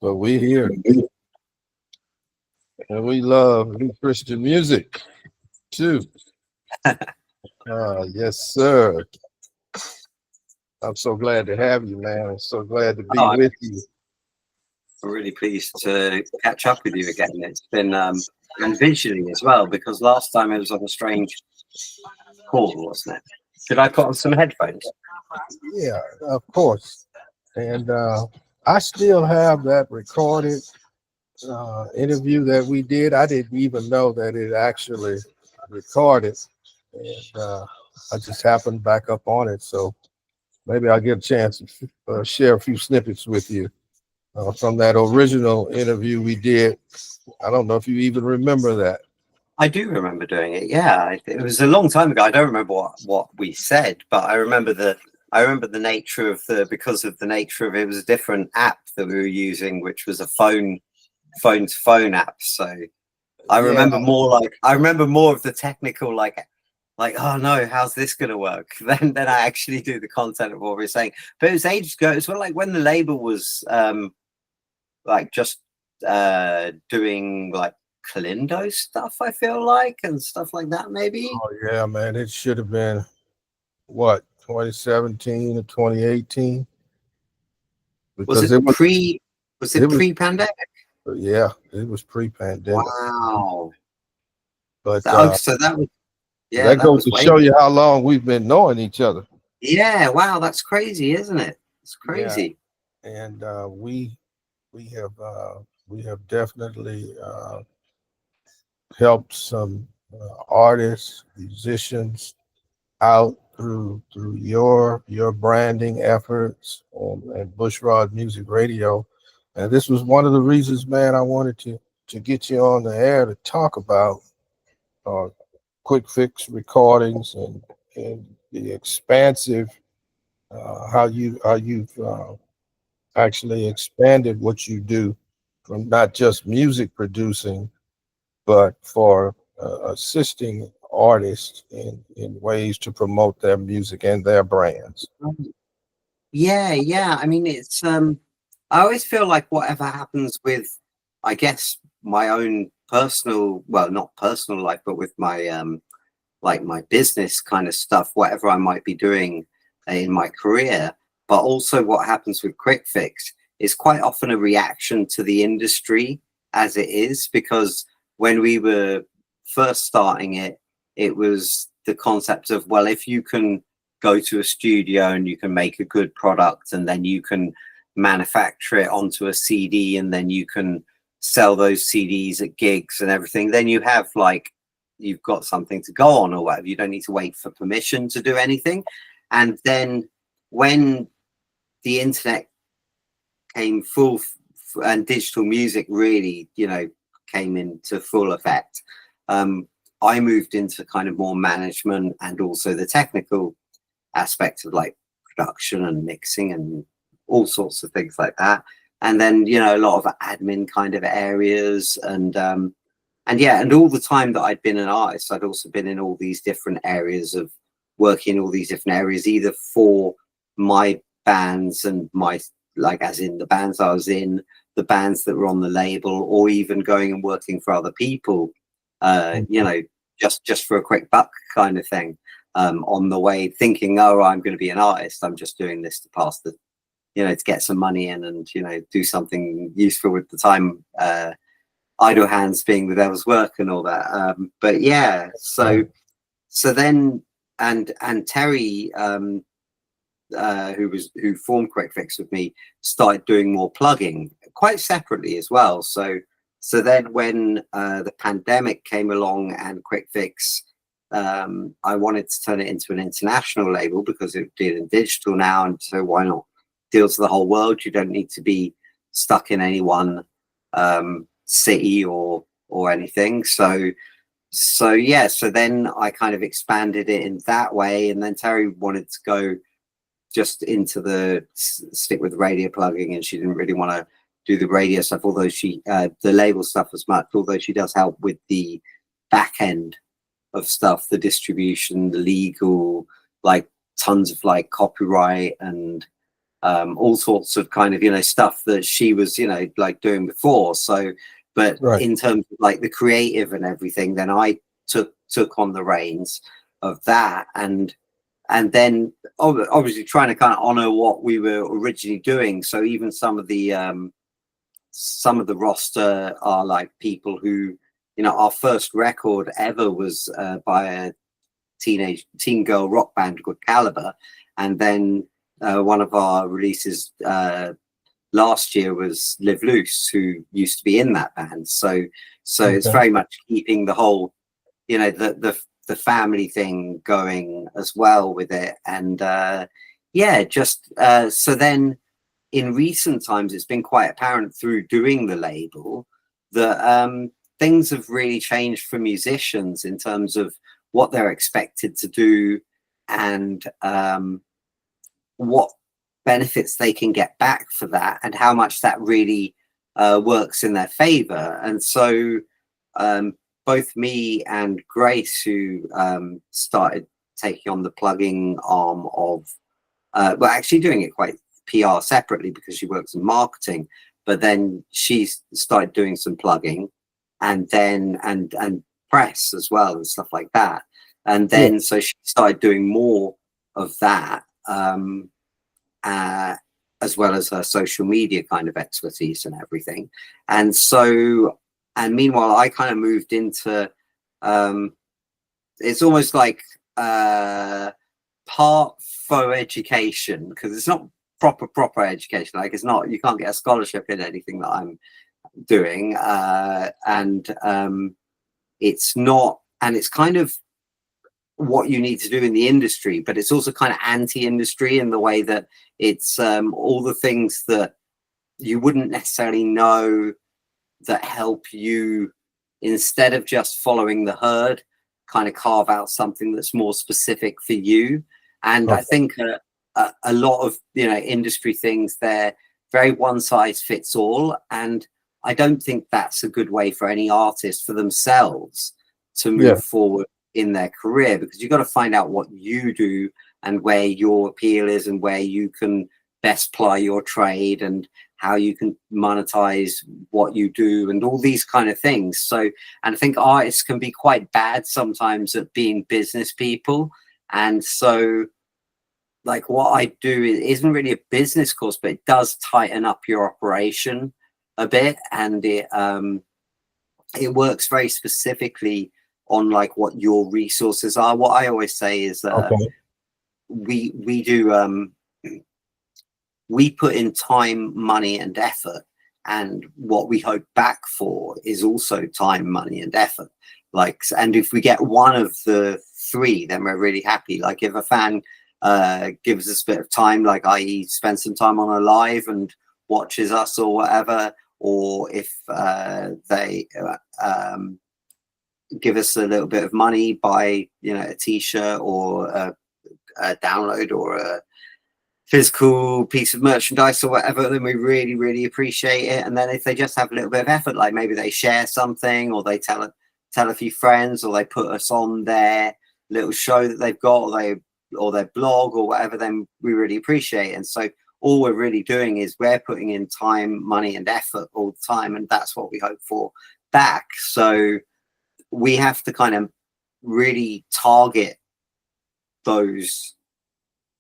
but we here and we love Christian music too. Yes, sir. I'm so glad to have you, man. I'm so glad to be Oh, with you. I'm really pleased to catch up with you again. It's been and visually as well, because last time it was on a strange call, wasn't it? Should I put on some headphones? Yeah, of course. And I still have that recorded interview that we did. I didn't even know that it actually recorded, and I just happened back up on it. So maybe I'll get a chance to share a few snippets with you from that original interview we did. I don't know if you even remember that. I do remember doing it. Yeah, it was a long time ago. I don't remember what we said, but I remember the nature of because of the nature of it was a different app that we were using, which was a phone to phone app. So I Yeah, remember more of the technical, like oh no, how's this gonna work? Then I actually do the content of what we're saying. But it was ages ago. It was sort of like when the label was like just doing like Kalindo stuff, I feel like, and stuff like that, maybe. oh yeah, man. It should have been what, 2017 or 2018, Was because it it was pre-pandemic? yeah, it was pre-pandemic. Wow. But So that was, yeah, that that goes was to way. show you how long we've been knowing each other. Yeah, wow, that's crazy, isn't it? It's Yeah, crazy. and we have definitely helped some artists, musicians out through your branding efforts and Bushrod Music Radio. And this was one of the reasons, man, I wanted to get you on the air to talk about uh, Quickfix recordings and the expansive how you've actually expanded what you do from not just music producing, but for assisting artists in ways to promote their music and their brands. Yeah. I mean, it's I always feel like whatever happens with, I guess, my own personal, well, not personal life, but with my like my business kind of stuff, whatever I might be doing in my career, but also what happens with Quickfix is quite often a reaction to the industry as it is, because when we were first starting it, it was the concept of, well, if you can go to a studio and you can make a good product and then you can manufacture it onto a CD and then you can sell those CDs at gigs and everything, then you have like, you've got something to go on or whatever. You don't need to wait for permission to do anything. And then when the internet came and digital music really, came into full effect, I moved into kind of more management and also the technical aspect of like production and mixing and all sorts of things like that. And then, a lot of admin kind of areas and yeah, and all the time that I'd been an artist, I'd also been in all these different areas of working in all these different areas, either for my bands and like as in the bands I was in, the bands that were on the label, or even going and working for other people, just for a quick buck kind of thing. On the way, thinking, oh, I'm going to be an artist. I'm just doing this to pass the, to get some money in and, do something useful with the time. Idle hands being the devil's work and all that. But yeah, so then and Terry, who formed Quickfix with me, started doing more plugging quite separately as well. So then when the pandemic came along and Quickfix, I wanted to turn it into an international label because it did in digital now, and so why not deal to the whole world? You don't need to be stuck in any one city or anything. So yeah, so then I kind of expanded it in that way, and then Terry wanted to go just into the stick with radio plugging, and she didn't really want to do the radio stuff, although she the label stuff as much, although she does help with the back end of stuff, the distribution, the legal, like tons of like copyright and all sorts of kind of, you know, stuff that she was, you know, like doing before. So, but Right. in terms of like the creative and everything, then I took on the reins of that, and then obviously trying to kind of honor what we were originally doing. So even some of the roster are like people who, you know, our first record ever was by a teen girl rock band called Caliber, and then one of our releases last year was Live Loose, who used to be in that band. So it's Okay. very much keeping the whole, you know, the family thing going as well with it. And yeah, just so then in recent times it's been quite apparent through doing the label that things have really changed for musicians in terms of what they're expected to do, and what benefits they can get back for that, and how much that really works in their favor. And so both me and Grace, who started taking on the plugging arm of, well, actually doing it quite PR separately because she works in marketing, but then she started doing some plugging, and then and press as well and stuff like that. And then so she started doing more of that, as well as her social media kind of expertise and everything. And so, and meanwhile, I kind of moved into, it's almost like part faux education, because it's not proper education. Like it's not, you can't get a scholarship in anything that I'm doing. And it's not, and it's kind of what you need to do in the industry, but it's also kind of anti-industry in the way that it's all the things that you wouldn't necessarily know that help you, instead of just following the herd, kind of carve out something that's more specific for you. And I think a lot of, you know, industry things, they're very one size fits all, and I don't think that's a good way for any artist for themselves to move forward in their career, because you've got to find out what you do and where your appeal is and where you can best ply your trade and how you can monetize what you do and all these kind of things. So, and I think artists can be quite bad sometimes at being business people. And so like what I do isn't really a business course, but it does tighten up your operation a bit. And it works very specifically on like what your resources are. What I always say is we do we put in time, money, and effort, and what we hope back for is also time, money, and effort. Like, and if we get one of the three, then we're really happy. Like if a fan gives us a bit of time, like i.e. spends some time on a live and watches us or whatever, or if they give us a little bit of money, buy, you know, a t-shirt or a download or a physical piece of merchandise or whatever, then we really, really appreciate it. And then if they just have a little bit of effort, like maybe they share something, or they tell a few friends, or they put us on their little show that they've got, or their blog or whatever, then we really appreciate it. And so all we're really doing is we're putting in time, money, and effort all the time, and that's what we hope for back. So we have to kind of really target those,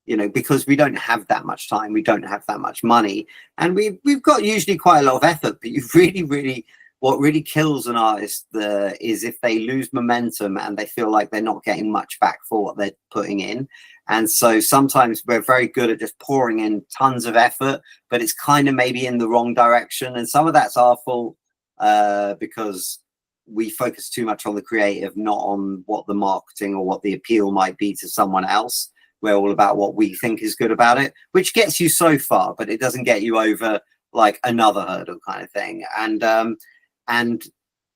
you know, because we don't have that much time, we don't have that much money, and we've got usually quite a lot of effort, but you really, what really kills an artist is if they lose momentum and they feel like they're not getting much back for what they're putting in. And so sometimes we're very good at just pouring in tons of effort, but it's kind of maybe in the wrong direction. And some of that's our fault, because we focus too much on the creative, not on what the marketing or what the appeal might be to someone else. We're all about what we think is good about it, which gets you so far, but it doesn't get you over like another hurdle kind of thing. And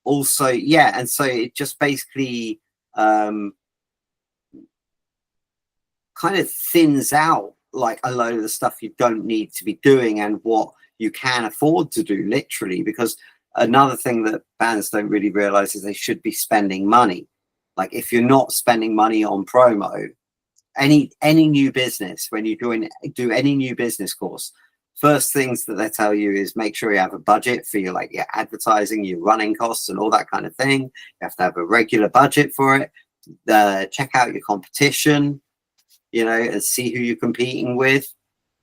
also, yeah, and so it just basically kind of thins out like a load of the stuff you don't need to be doing and what you can afford to do, literally. Because another thing that bands don't really realize is they should be spending money. Like if you're not spending money on promo, any new business, when you do any new business course, first things that they tell you is make sure you have a budget for your advertising, your running costs and all that kind of thing. You have to have a regular budget for it. Check out your competition, and see who you're competing with.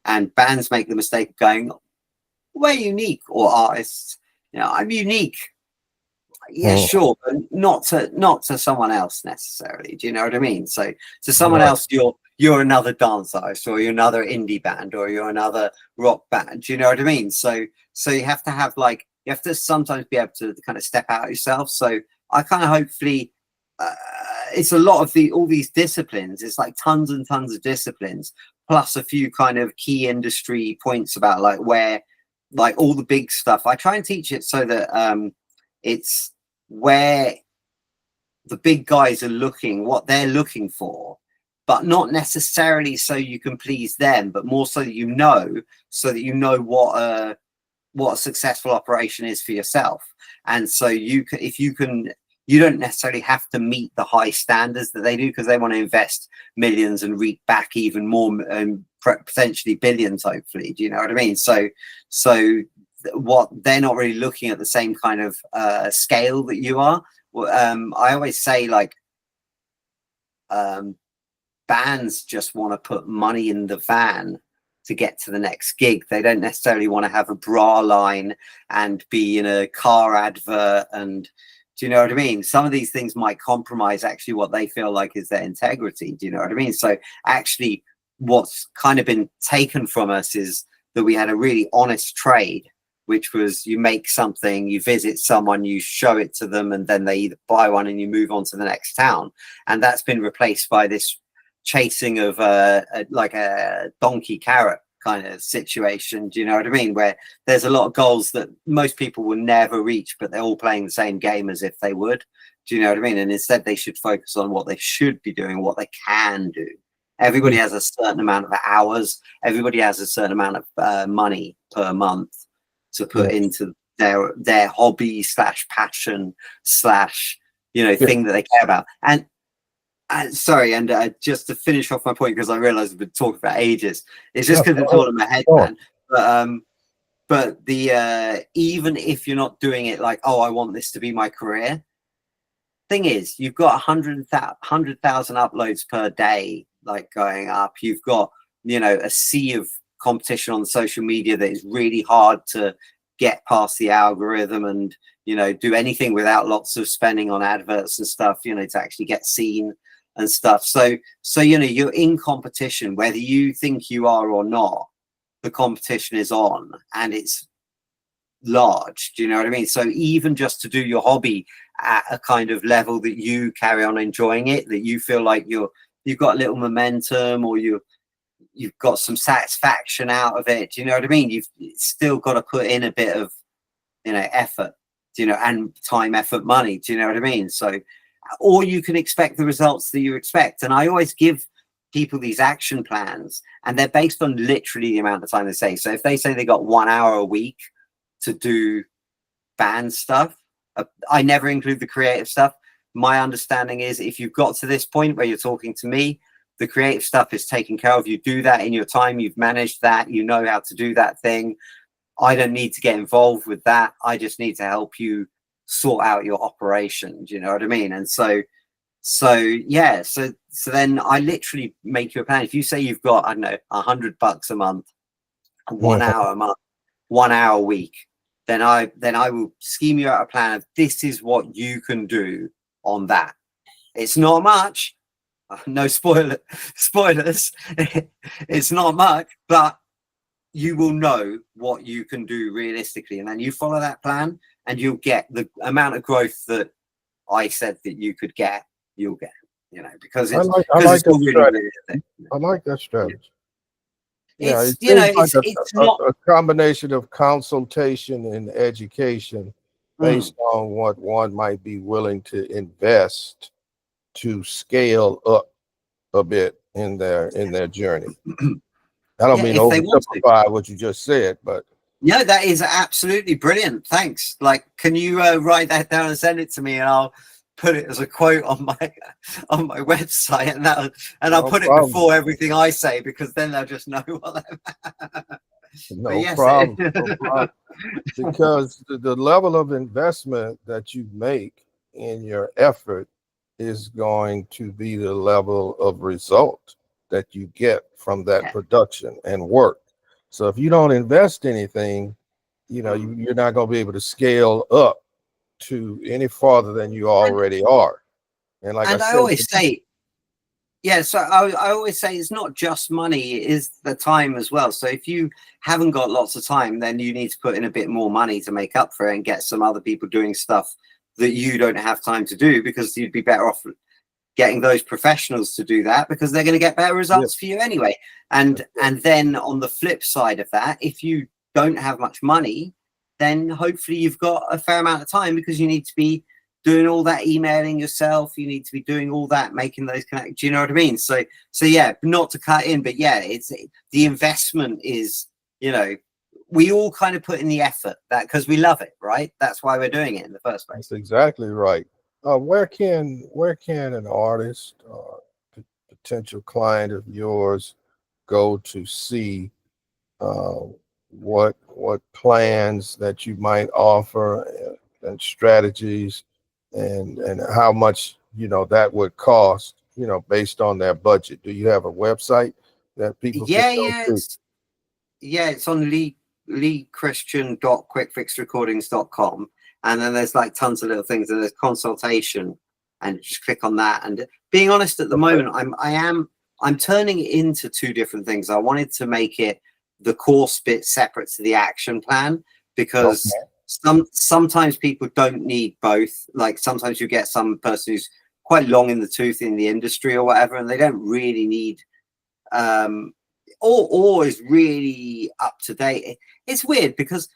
And bands make the mistake of going, we're unique, or artists, I'm unique. Yeah, sure, but not to someone else necessarily. Do you know what I mean? So to someone else, you're another dance artist, or you're another indie band, or you're another rock band. Do you know what I mean? So you have to have you have to sometimes be able to kind of step out yourself. So I kind of hopefully it's a lot of all these disciplines. It's like tons and tons of disciplines, plus a few kind of key industry points about where all the big stuff. I try and teach it so that it's where the big guys are looking, what they're looking for, but not necessarily so you can please them, but more so that what a successful operation is for yourself. And so you don't necessarily have to meet the high standards that they do, because they want to invest millions and reap back even more, and potentially billions, hopefully. Do you know what I mean? So what they're not really looking at the same kind of scale that you are. I always say bands just want to put money in the van to get to the next gig. They don't necessarily want to have a bra line and be in a car advert. And do you know what I mean? Some of these things might compromise actually what they feel like is their integrity. Do you know what I mean? So actually what's kind of been taken from us is that we had a really honest trade, which was you make something, you visit someone, you show it to them, and then they either buy one and you move on to the next town. And that's been replaced by this chasing of a donkey carrot kind of situation. Do you know what I mean? Where there's a lot of goals that most people will never reach, but they're all playing the same game as if they would. Do you know what I mean? And instead they should focus on what they should be doing, what they can do. Everybody has a certain amount of hours. Everybody has a certain amount of money per month to put into their hobby / passion / thing that they care about. And sorry, and just to finish off my point, because I realize I've been talking about ages, it's just because it's all in my head, man. But the even if you're not doing it I want this to be my career, thing is, you've got 100,000 uploads per day going up. You've got a sea of competition on social media that is really hard to get past the algorithm, and do anything without lots of spending on adverts and stuff to actually get seen and stuff. So you're in competition, whether you think you are or not. The competition is on, and it's large. Do you know what I mean? So even just to do your hobby at a kind of level that you carry on enjoying it, that you feel like you've got a little momentum, or you've got some satisfaction out of it. Do you know what I mean? You've still got to put in a bit of effort, and time, effort, money. Do you know what I mean? So, or you can expect the results that you expect. And I always give people these action plans, and they're based on literally the amount of time they say. So if they say they got 1 hour a week to do band stuff, I never include the creative stuff. My understanding is if you've got to this point where you're talking to me, the creative stuff is taken care of. You do that in your time. You've managed that. You know how to do that thing. I don't need to get involved with that. I just need to help you sort out your operation. Do you know what I mean? And so then I literally make you a plan. If you say you've got, I don't know, $100 a month, 1 hour a month, 1 hour a week, then I will scheme you out a plan of this is what you can do on that. It's not much. No spoilers. It's not much, but you will know what you can do realistically, and then you follow that plan, and you'll get the amount of growth that I said that you could get. You'll get, because it's I like that strategy. Yeah, it's not a combination of consultation and education based on what one might be willing to invest to scale up a bit in their journey. I don't mean oversimplify what you just said, but no, that is absolutely brilliant. Thanks. Can you write that down and send it to me, and I'll put it as a quote on my website, and I'll No put it problem. before everything I say, because then they'll just know what but No yes, problem. No problem. Because the level of investment that you make in your effort is going to be the level of result that you get from that yeah. production and work. So if you don't invest anything, you're not going to be able to scale up to any farther than you and, already are. And like I and I said, always say, yeah, so I always say it's not just money, it is the time as well. So if you haven't got lots of time, then you need to put in a bit more money to make up for it and get some other people doing stuff that you don't have time to do, because you'd be better off getting those professionals to do that, because they're going to get better results for you anyway. And then on the flip side of that, if you don't have much money, then hopefully you've got a fair amount of time, because you need to be doing all that emailing yourself, you need to be doing all that, making those connections. Do you know what I mean? So yeah, not to cut in, but yeah, it's the investment is, we all kind of put in the effort, that because we love it, right? That's why we're doing it in the first place. that's exactly right. Where can an artist, potential client of yours, go to see what plans that you might offer, and strategies, and how much that would cost, based on their budget? Do you have a website that people can go to? It's on leechristian.quickfixrecordings.com, and then there's like tons of little things, and there's consultation, and just click on that. And being honest, at the moment, I'm turning it into two different things. I wanted to make it the course bit separate to the action plan, because sometimes people don't need both. Like sometimes you get some person who's quite long in the tooth in the industry or whatever, and they don't really need or is really up to date. It's weird, because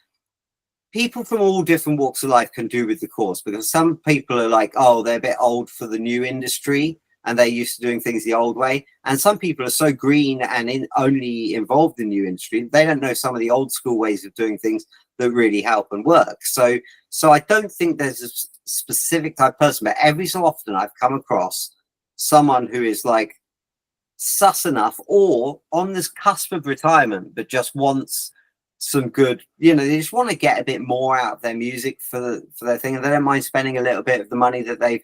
people from all different walks of life can do with the course, because some people are like, oh, they're a bit old for the new industry and they're used to doing things the old way. And some people are so green and only involved in the new industry, they don't know some of the old school ways of doing things that really help and work. So I don't think there's a specific type of person, but every so often I've come across someone who is like sus enough or on this cusp of retirement, but just wants some good, they just want to get a bit more out of their music for their thing, and they don't mind spending a little bit of the money that they've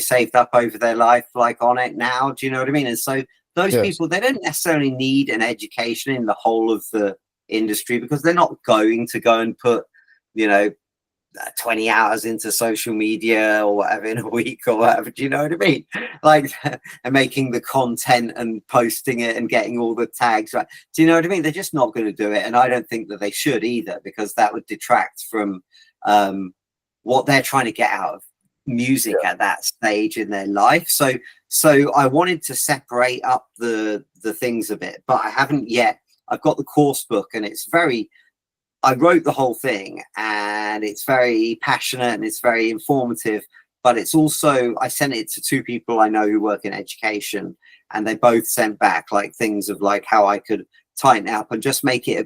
saved up over their life, like on it now. Do you know what I mean? And so those people, they don't necessarily need an education in the whole of the industry, because they're not going to go and put 20 hours into social media or whatever in a week or whatever. Do you know what I mean? Like, and making the content and posting it and getting all the tags right. Do you know what I mean? They're just not going to do it, and I don't think that they should either, because that would detract from what they're trying to get out of music at that stage in their life. So I wanted to separate up the things a bit, but I haven't yet. I've got the course book, and I wrote the whole thing, and it's very passionate and it's very informative, but it's also, I sent it to two people I know who work in education, and they both sent back like things of like how I could tighten it up and just make it a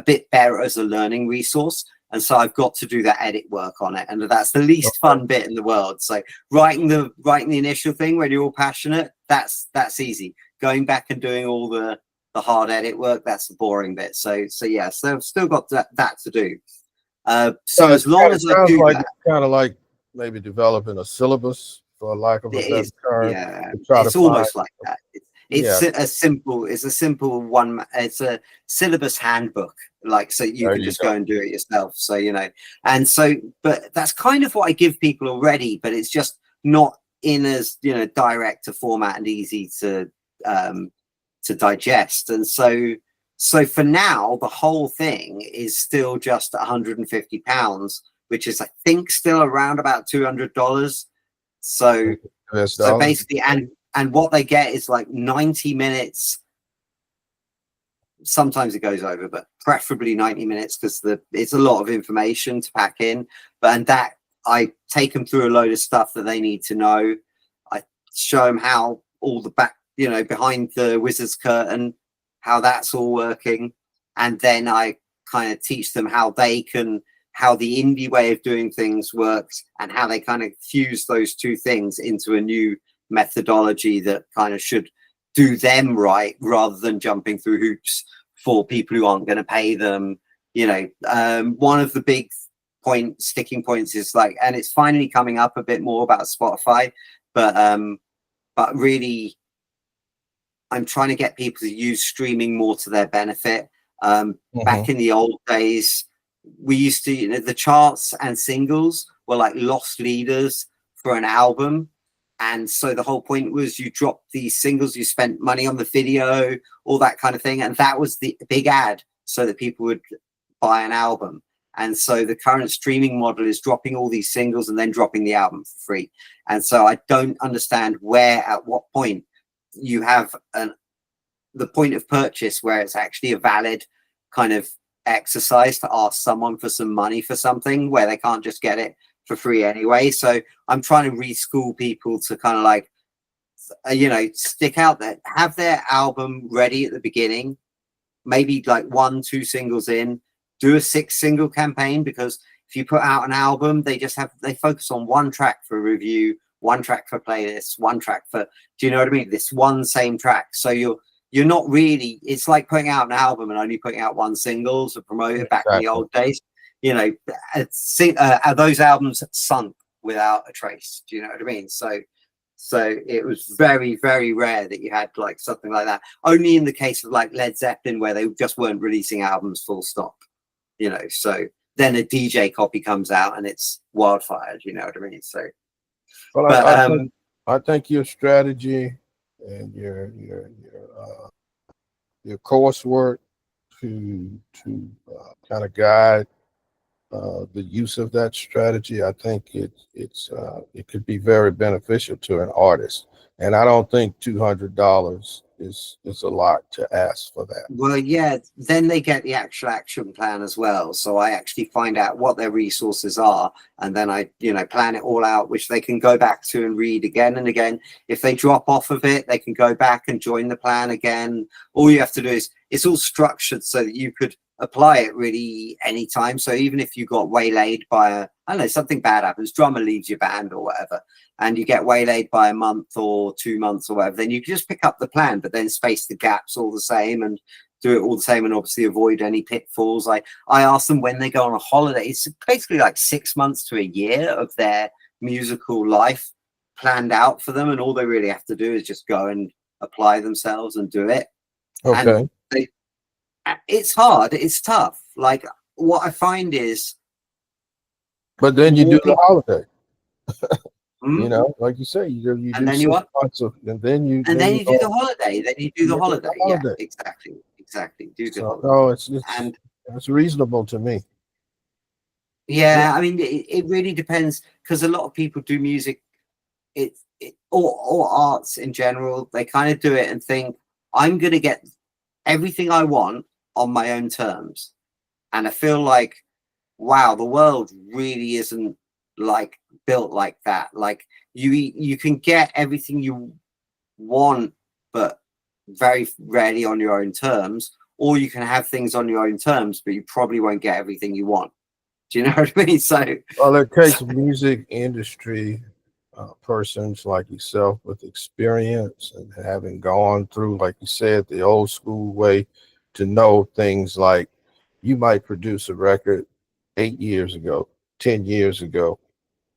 bit better as a learning resource. And so I've got to do that edit work on it, and that's the least fun bit in the world. So writing the initial thing when you're all passionate, that's easy. Going back and doing all the hard edit work, that's the boring bit. So I've still got that to do. So as long as I do like that, it's kind of like maybe developing a syllabus, for lack of a better term. yeah, Try it's to almost find, like that. It's a simple one. It's a syllabus handbook, like, so you can just go and do it yourself. So and so, but that's kind of what I give people already, but it's just not in as direct a format and easy to digest. And so for now, the whole thing is still just £150, which is, I think, still around about $200. So basically, and what they get is like 90 minutes. Sometimes it goes over, but preferably 90 minutes, because it's a lot of information to pack in. And that, I take them through a load of stuff that they need to know. I show them how all the back, behind the wizard's curtain, how that's all working. And then I kind of teach them how they can how the indie way of doing things works and how they kind of fuse those two things into a new methodology that kind of should do them right rather than jumping through hoops for people who aren't going to pay them. You know, one of the big sticking points is like, and it's finally coming up a bit more about Spotify, but really I'm trying to get people to use streaming more to their benefit. Back in the old days, we used to, you know, the charts and singles were like lost leaders for an album. And so the whole point was you dropped these singles, you spent money on the video, all that kind of thing. And that was the big ad so that people would buy an album. And so the current streaming model is dropping all these singles and then dropping the album for free. And so I don't understand at what point you have the point of purchase where it's actually a valid kind of exercise to ask someone for some money for something where they can't just get it for free anyway. So I'm trying to reschool people to kind of like, you know, stick out there, have their album ready at the beginning, maybe like 1-2 singles in, do a 6-single campaign, because if you put out an album, they focus on one track for review, one track for playlists, one track for, do you know what I mean? This one same track. So you're not really, it's like putting out an album and only putting out one single to promote it back in the old days. You know, those albums sunk without a trace. Do you know what I mean? So it was very, very rare that you had like something like that. Only in the case of like Led Zeppelin, where they just weren't releasing albums full stop. You know, so then a DJ copy comes out and it's wildfire. Do you know what I mean? So, well, I think your strategy and your coursework to kind of guide the use of that strategy, I think it could be very beneficial to an artist. And I don't think $200 is a lot to ask for that. Well, yeah, then they get the actual action plan as well. So I actually find out what their resources are, and then I, you know, plan it all out, which they can go back to and read again and again. If they drop off of it, they can go back and join the plan again. All you have to do is, it's all structured so that you could apply it really anytime. So even if you got waylaid by I don't know, something bad happens, drummer leaves your band or whatever, and you get waylaid by a month or 2 months or whatever, then you can just pick up the plan, but then space the gaps all the same and do it all the same, and obviously avoid any pitfalls. I ask them when they go on a holiday. It's basically like 6 months to a year of their musical life planned out for them, and all they really have to do is just go and apply themselves and do it. Okay. And it's hard, it's tough. Like what I find is, but then you do the holiday. You know, like you say, you and do then you what? And then you do the holiday. Then you do the holiday. Yeah, exactly. Do the holiday. No, it's reasonable to me. Yeah, I mean, it really depends, because a lot of people do music, or arts in general. They kind of do it and think, I'm going to get everything I want on my own terms, and I feel like, wow, the world really isn't like built like that. Like you can get everything you want, but very rarely on your own terms, or you can have things on your own terms, but you probably won't get everything you want. Do you know what I mean? So, well, it takes music industry persons like yourself with experience and having gone through, like you said, the old school way, to know things like you might produce a record 8 years ago, 10 years ago,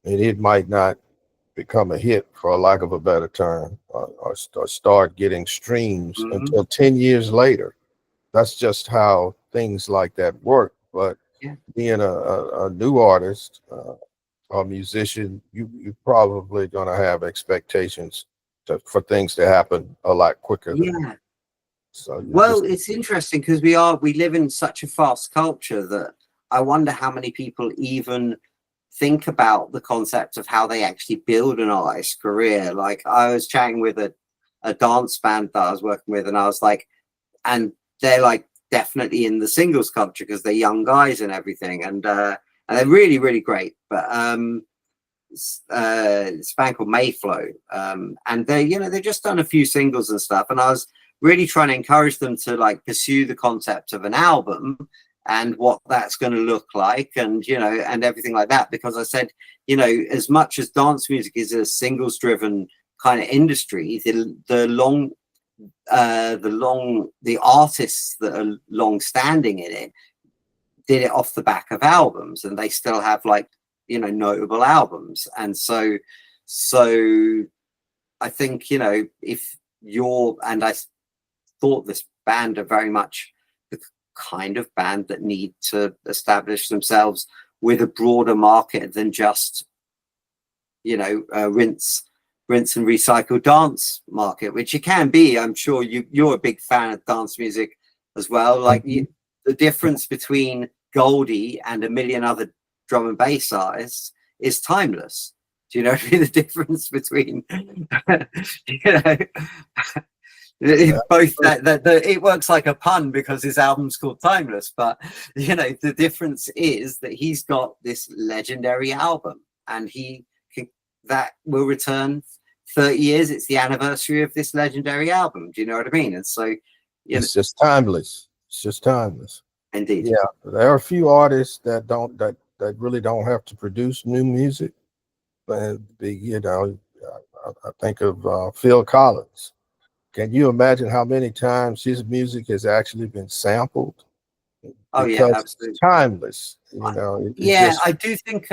and it might not become a hit, for lack of a better term, or start getting streams until 10 years later. That's just how things like that work. But being a new artist or musician, you're probably going to have expectations for things to happen a lot quicker than that. So it's interesting, because we live in such a fast culture that I wonder how many people even think about the concept of how they actually build an artist's career. Like I was chatting with a dance band that I was working with, and I was like, and they're like definitely in the singles culture because they're young guys and everything, and they're really, really great. But it's a band called Mayflow, and they've just done a few singles and stuff, and I was really trying to encourage them to like pursue the concept of an album. and what that's going to look like, and and everything like that. Because I said, as much as dance music is a singles driven kind of industry, the artists that are long standing in it did it off the back of albums, and they still have like notable albums. And so I think if you're, and I thought this band are very much the kind of band that need to establish themselves with a broader market than just rinse and recycle dance market, which it can be. I'm sure you're a big fan of dance music as well. Like the difference between Goldie and a million other drum and bass artists is timeless. Do you know what I mean? The difference between both that it works like a pun because his album's called Timeless, but the difference is that he's got this legendary album, and that will return 30 years. It's the anniversary of this legendary album. Do you know what I mean? And so it's just timeless. It's just timeless. Indeed. Yeah, there are a few artists that really don't have to produce new music, but I think of Phil Collins. Can you imagine how many times his music has actually been sampled? Oh yeah, absolutely. It's timeless. I do think.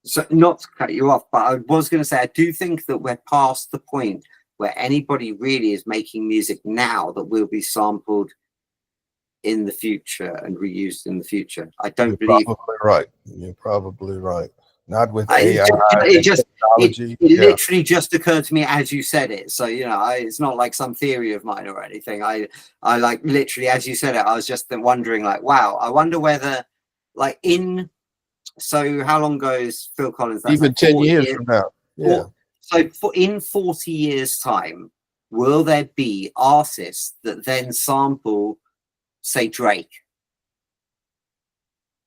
So not to cut you off, but I was going to say I do think that we're past the point where anybody really is making music now that will be sampled in the future and reused in the future. I don't believe. Probably right. You're probably right. Not with AI. It literally just occurred to me as you said it. So it's not like some theory of mine or anything. I like literally as you said it. I was just wondering, like, wow. I wonder whether, like, so how long goes Phil Collins? That's even like 10 years from now. Yeah. So in 40 years' time, will there be artists that then sample, say, Drake?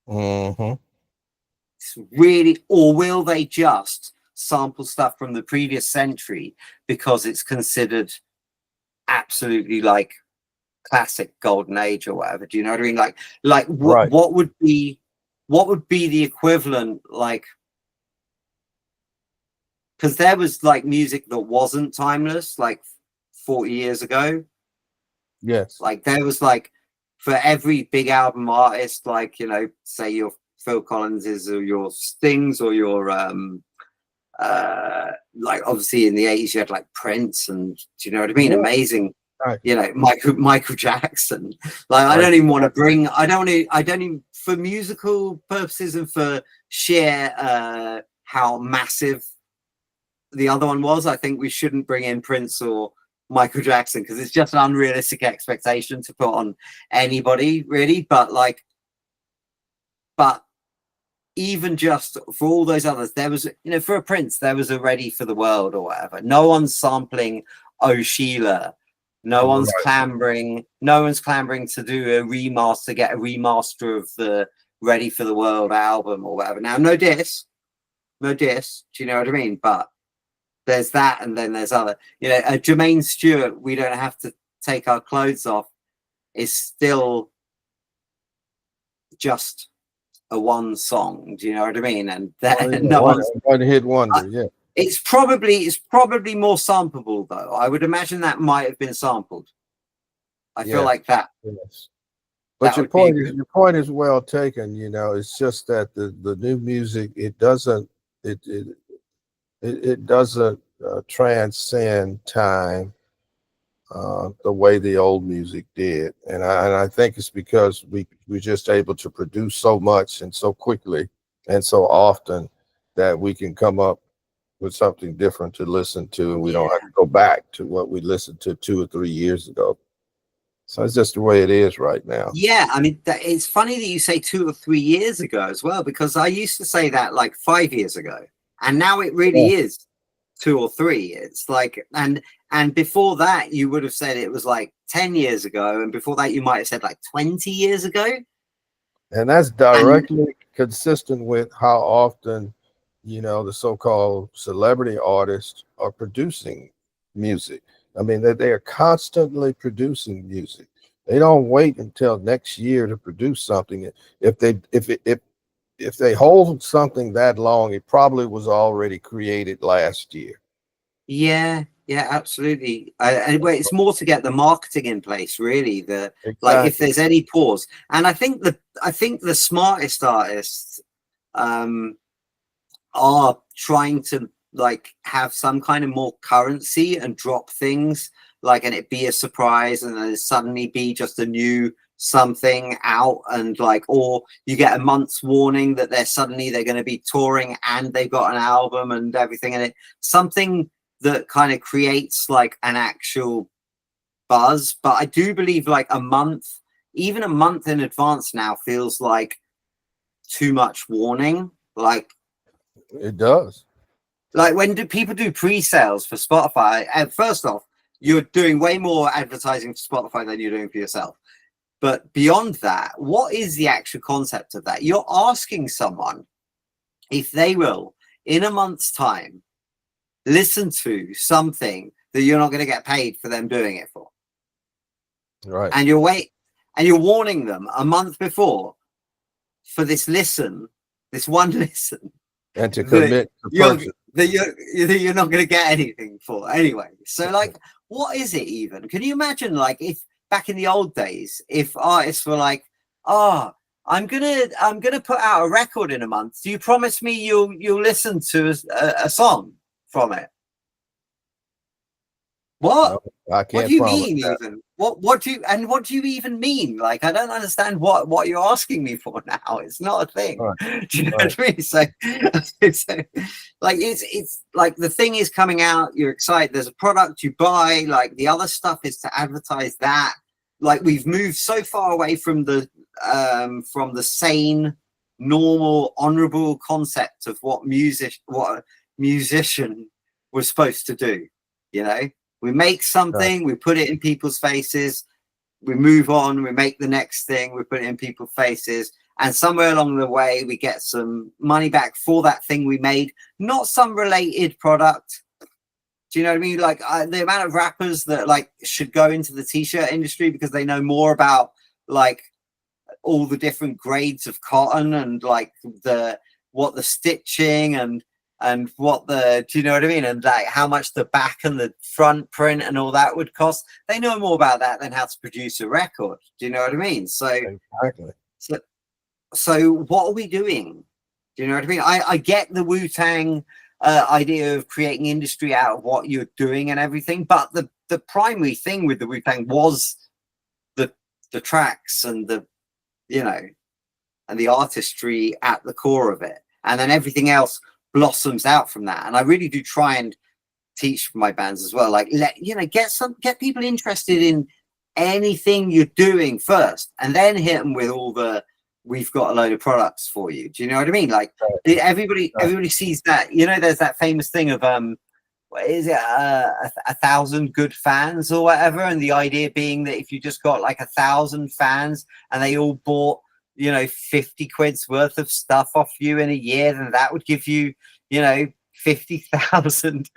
Mm-hmm. Really, or will they just sample stuff from the previous century because it's considered absolutely like classic golden age or whatever? Do you know what I mean? Like Right. what would be the equivalent, like, because there was like music that wasn't timeless like 40 years ago. Yes. Like there was, like, for every big album artist, like, say your Phil Collinses or your Stings or your like obviously in the 80s you had like Prince, and do you know what I mean? Yeah. Amazing. Right. Michael Jackson. Like, I don't even want to bring, I don't even, for musical purposes and for sheer how massive the other one was, I think we shouldn't bring in Prince or Michael Jackson because it's just an unrealistic expectation to put on anybody, really. But even just for all those others, there was, for a Prince, there was a Ready for the World or whatever. No one's sampling Oh Sheila. No one's clamoring to do a remaster, get a remaster of the Ready for the World album or whatever. Now, no diss. Do you know what I mean? But there's that, and then there's other. Jermaine Stewart, We Don't Have to Take Our Clothes Off, is still just a one song. Do you know what I mean? And one hit wonder. Yeah. It's probably more sampleable though. I would imagine that might have been sampled. I feel like that. Yes. But your point is well taken. It's just that the new music, it doesn't transcend time the way the old music did, and I think it's because we're just able to produce so much and so quickly and so often that we can come up with something different to listen to, and we don't have to go back to what we listened to 2 or 3 years ago. So it's just the way it is right now. Yeah, I mean, it's funny that you say 2 or 3 years ago as well, because I used to say that like 5 years ago, and now it really is 2 or 3. It's like, and before that you would have said it was like 10 years ago, and before that you might have said like 20 years ago. And that's directly consistent with how often the so-called celebrity artists are producing music. I mean, they are constantly producing music. They don't wait until next year to produce something. If they hold something that long, it probably was already created last year. Yeah, yeah, absolutely. And well, it's more to get the marketing in place, really. Like if Exactly. there's any pause, and I think the smartest artists are trying to like have some kind of more currency and drop things like, and it be a surprise, and then suddenly be just a new something out, and like, or you get a month's warning that they're going to be touring and they've got an album and everything in it, something that kind of creates like an actual buzz. But I do believe like a month, even a month in advance now feels like too much warning. It does. Like when do people do pre-sales for Spotify? And first off, you're doing way more advertising for Spotify than you're doing for yourself. But beyond that, what is the actual concept of that? You're asking someone if they will, in a month's time, listen to something that you're not going to get paid for them doing it for. Right. And you're warning them a month before for this one listen. And to commit to purchase. That you're not going to get anything for anyway. So like, what is it even? Can you imagine like if back in the old days, if artists were like, oh, I'm gonna put out a record in a month. Do you promise me you'll listen to a song from it? What? No, I What can't do you promise mean that. even? What do you even mean? Like, I don't understand what you're asking me for now. It's not a thing. Right. Do you know Right. what I mean? So, like it's like the thing is coming out, you're excited, there's a product you buy, like the other stuff is to advertise that. Like we've moved so far away from the sane, normal, honorable concept of what a musician was supposed to do, you know? We make something, we put it in people's faces, we move on, we make the next thing, we put it in people's faces, and somewhere along the way, we get some money back for that thing we made, not some related product. Do you know what I mean? Like the amount of rappers that like should go into the t-shirt industry because they know more about like all the different grades of cotton and like what the stitching and what do you know what I mean? And like how much the back and the front print and all that would cost. They know more about that than how to produce a record. Do you know what I mean? So, Exactly. so what are we doing? Do you know what I mean? I get the Wu-Tang idea of creating industry out of what you're doing and everything, but the primary thing with the Wu-Tang was the tracks and and the artistry at the core of it, and then everything else blossoms out from that. And I really do try and teach my bands as well, like get people interested in anything you're doing first, and then hit them with all the we've got a load of products for you. Do you know what I mean? Like everybody sees that, there's that famous thing of what is it, 1,000 good fans or whatever, and the idea being that if you just got like 1,000 fans and they all bought 50 quid's worth of stuff off you in a year, then that would give you 50,000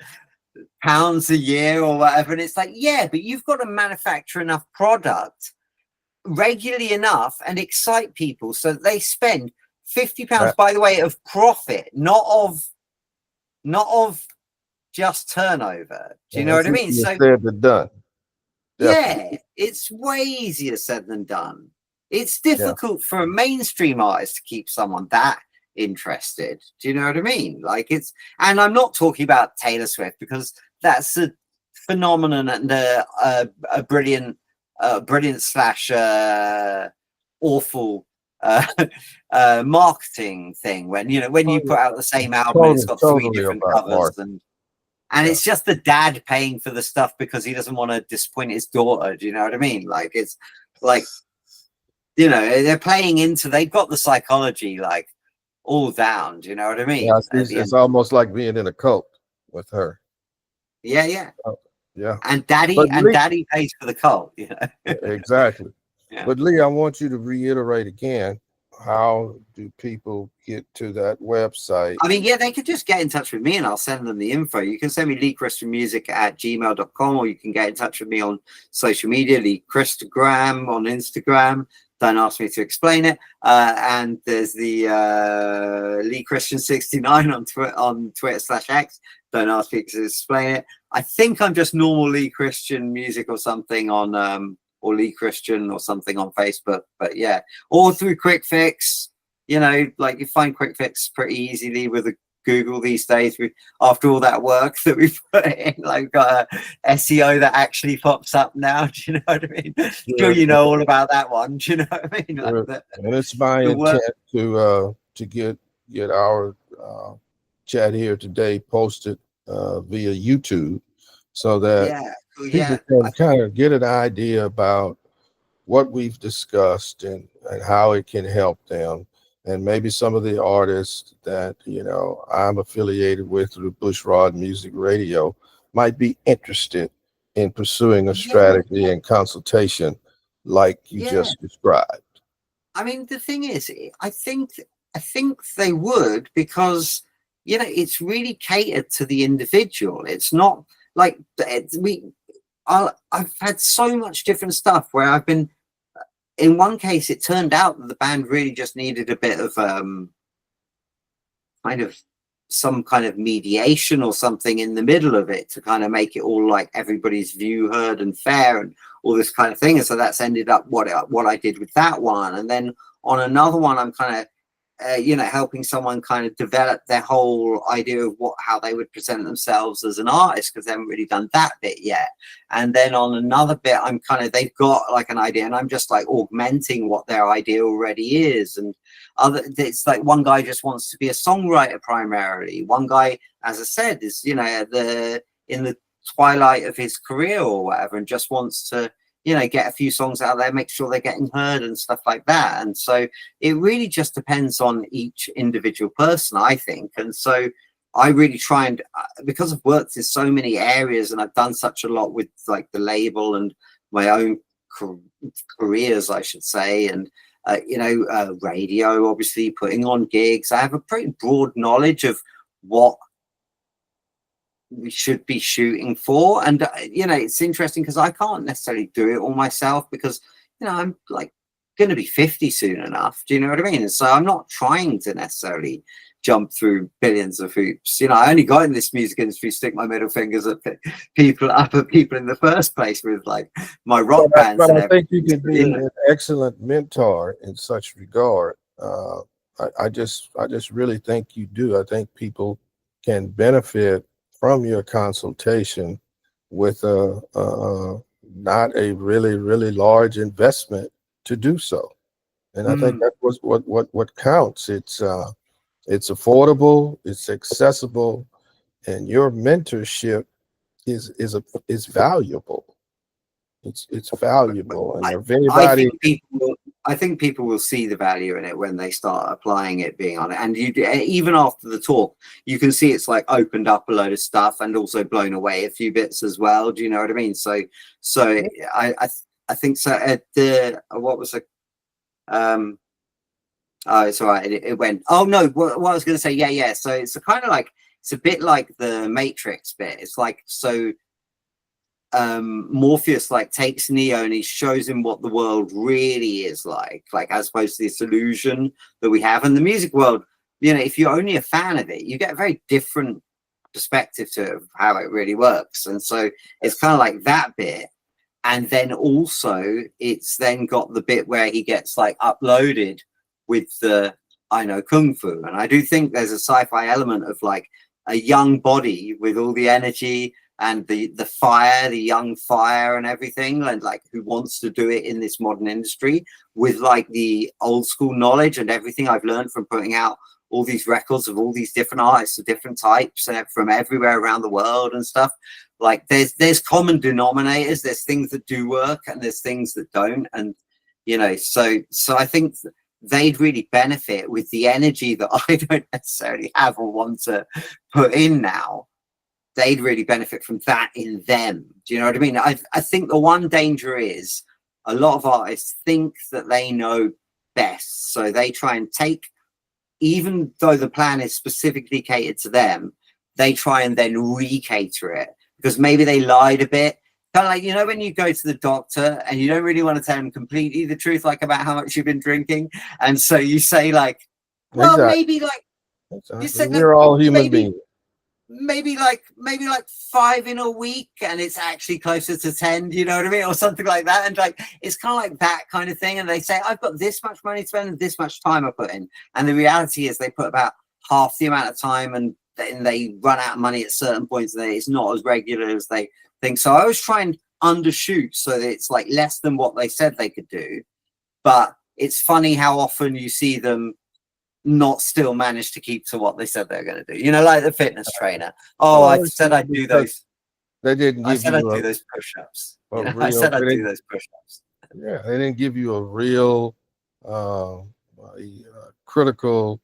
pounds a year or whatever. And it's like, yeah, but you've got to manufacture enough product regularly enough and excite people so that they spend £50, by the way, of profit, not of just turnover. Do you know what I mean? So said and done. Definitely. Yeah, it's way easier said than done. It's difficult for a mainstream artist to keep someone that interested. Do you know what I mean? Like and I'm not talking about Taylor Swift because that's a phenomenon and a brilliant slash awful marketing thing when you put out the same album and it's got three different covers and it's just the dad paying for the stuff because he doesn't want to disappoint his daughter. Do you know what I mean? Like it's like they're playing into, they've got the psychology like all down. Do you know what I mean? Yeah, it's almost like being in a cult with her. Yeah. Yeah. And daddy pays for the cult, Exactly. Yeah. But Lee, I want you to reiterate again how do people get to that website? I mean, yeah, they could just get in touch with me and I'll send them the info. You can send me leechristianmusic@gmail.com, or you can get in touch with me on social media, Lee Christogram on Instagram. Don't ask me to explain it. And there's the Lee Christian 69 on Twitter/X. Don't ask me to explain it. I think I'm just normal Lee Christian Music or something on or Lee Christian or something on Facebook. But yeah, or through Quickfix. You know, like you find Quickfix pretty easily with a Google these days. After all that work that we put in, like got a SEO that actually pops up now. Do you know what I mean? Sure, you know all about that one. Do you know what I mean? Like and it's my intent to get our chat here today posted via YouTube, so that people can kind of get an idea about what we've discussed and how it can help them. And maybe some of the artists that, you know, I'm affiliated with through Bushrod Music Radio might be interested in pursuing a strategy and consultation like you just described. I mean, the thing is, I think they would, because, you know, it's really catered to the individual. It's not like I've had so much different stuff where I've been, in one case, it turned out that the band really just needed a bit of some kind of mediation or something in the middle of it to kind of make it all like everybody's view heard and fair and all this kind of thing. And so that's ended up what I did with that one. And then on another one, I'm kind of you know, helping someone kind of develop their whole idea of how they would present themselves as an artist, because they haven't really done that bit yet. And then on another bit, I'm kind of, they've got like an idea and I'm just like augmenting what their idea already is. And it's like one guy just wants to be a songwriter primarily. One guy, as I said, is, you know, in the twilight of his career or whatever, and just wants to, you know, get a few songs out there, make sure they're getting heard and stuff like that. And so it really just depends on each individual person, I think. And so I really try and, because I've worked in so many areas and I've done such a lot with like the label and my own careers, I should say, and you know, radio, obviously putting on gigs, I have a pretty broad knowledge of what we should be shooting for. And you know, it's interesting because I can't necessarily do it all myself, because, you know, I'm like going to be 50 soon enough. Do you know what I mean? And so I'm not trying to necessarily jump through billions of hoops. You know, I only got in this music industry, stick my middle fingers at people in the first place with like my rock bands. But I think you can be an excellent mentor in such regard. I just really think you do. I think people can benefit from your consultation with not a really large investment to do so. And I think that was what counts. It's affordable, it's accessible, and your mentorship is valuable. It's valuable. And if anybody, I think people will see the value in it when they start applying it, being on it. And you, even after the talk, you can see it's like opened up a load of stuff and also blown away a few bits as well. Do you know what I mean? So I think so. At the, what was it? Oh, it's all right. It went. Oh no, what I was going to say. Yeah. So it's a kind of like, it's a bit like the Matrix bit. It's like, so Morpheus like takes Neo and he shows him what the world really is like as opposed to this illusion that we have. And the music world, you know, if you're only a fan of it, you get a very different perspective to how it really works. And so it's kind of like that bit. And then also it's then got the bit where he gets like uploaded with the I know Kung Fu. And I do think there's a sci-fi element of like a young body with all the energy and the fire, the young fire and everything, and like who wants to do it in this modern industry with like the old school knowledge and everything I've learned from putting out all these records of all these different artists of different types from everywhere around the world and stuff. Like there's common denominators, there's things that do work and there's things that don't. And, you know, so I think they'd really benefit with the energy that I don't necessarily have or want to put in now. They'd really benefit from that in them. Do you know what I mean? I think the one danger is a lot of artists think that they know best. So they try and take, even though the plan is specifically catered to them, they try and then re-cater it, because maybe they lied a bit. Kind of like, you know, when you go to the doctor and you don't really want to tell them completely the truth, like about how much you've been drinking. And so you say like, well, maybe like, you said we're all human beings. Maybe like 5 in a week, and it's actually closer to 10, you know what I mean, or something like that. And like, it's kind of like that kind of thing. And they say, I've got this much money to spend and this much time I put in, and the reality is they put about half the amount of time, and then they run out of money at certain points, and it's not as regular as they think. So I always try and undershoot so that it's like less than what they said they could do. But it's funny how often you see them not still manage to keep to what they said they're going to do, you know, like the fitness trainer. Oh, I said I'd do those. They didn't give you do those push-ups. You know, I said I'd do those push-ups. Yeah, they didn't give you a real critical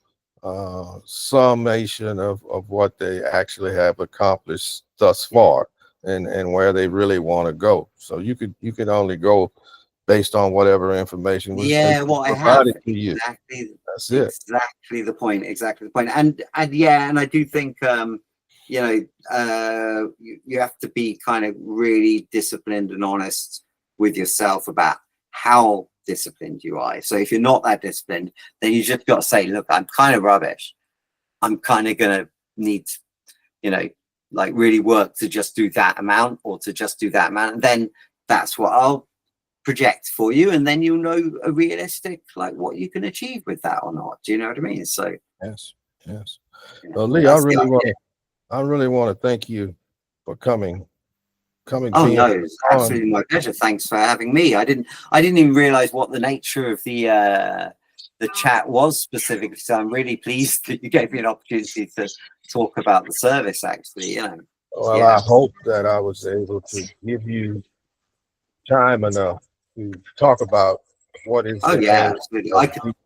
summation of what they actually have accomplished thus far, and where they really want to go. So you could only go based on whatever information was what I have to you. Exactly. That's it. Exactly the point. Exactly the point. And yeah, and I do think you know, you have to be kind of really disciplined and honest with yourself about how disciplined you are. So if you're not that disciplined, then you just got to say, look, I'm kind of rubbish. I'm kind of gonna need, you know, like really work to just do that amount, or to just do that amount, and then that's what I'll project for you, and then you'll know a realistic, like, what you can achieve with that or not. Do you know what I mean? So yes. Yeah, Well, Lee, I really want to thank you for coming. Oh no, it's absolutely my pleasure. Thanks for having me. I didn't even realize what the nature of the chat was specifically, so I'm really pleased that you gave me an opportunity to talk about the service, actually. You know, well, yeah. I hope that I was able to give you time enough to talk about what is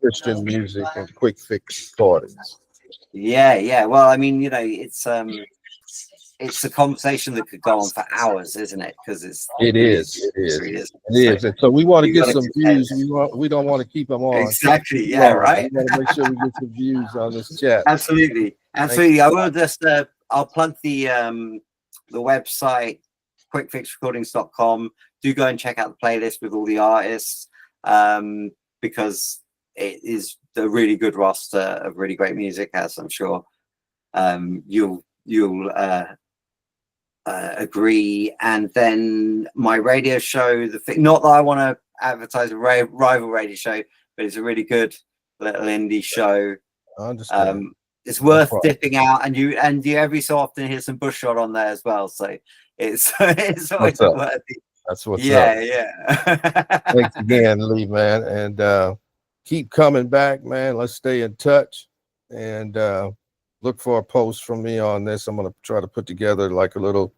Christian music and Quickfix recordings. Yeah. Well, I mean, you know, it's a conversation that could go on for hours, isn't it? Because it is. And so we want to get some views. We don't want to keep them on. Exactly. Yeah. Right. We want to make sure we get some views on this chat. Absolutely. I will just I'll plug the website, quickfixrecordings.com. Do go and check out the playlist with all the artists, because it is a really good roster of really great music, as I'm sure you'll agree. And then my radio show, not that I want to advertise a rival radio show, but it's a really good little indie show. I understand. It's worth dipping out, and you every so often hear some Bushrod on there as well. So it's always worth it. That's what's up. Yeah. Thanks again, Lee, man, and keep coming back, man. Let's stay in touch, and look for a post from me on this. I'm gonna try to put together like a little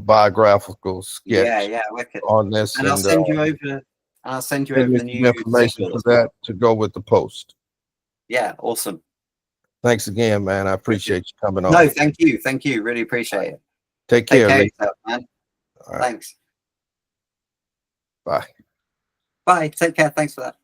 biographical sketch on this, and I'll send you over. I'll send you over the new information for that to go with the post. Yeah, awesome. Thanks again, man. I appreciate you coming on. No, thank you. Really appreciate it. Take care, of yourself, man. All right. Thanks. Bye. Bye. Take care. Thanks for that.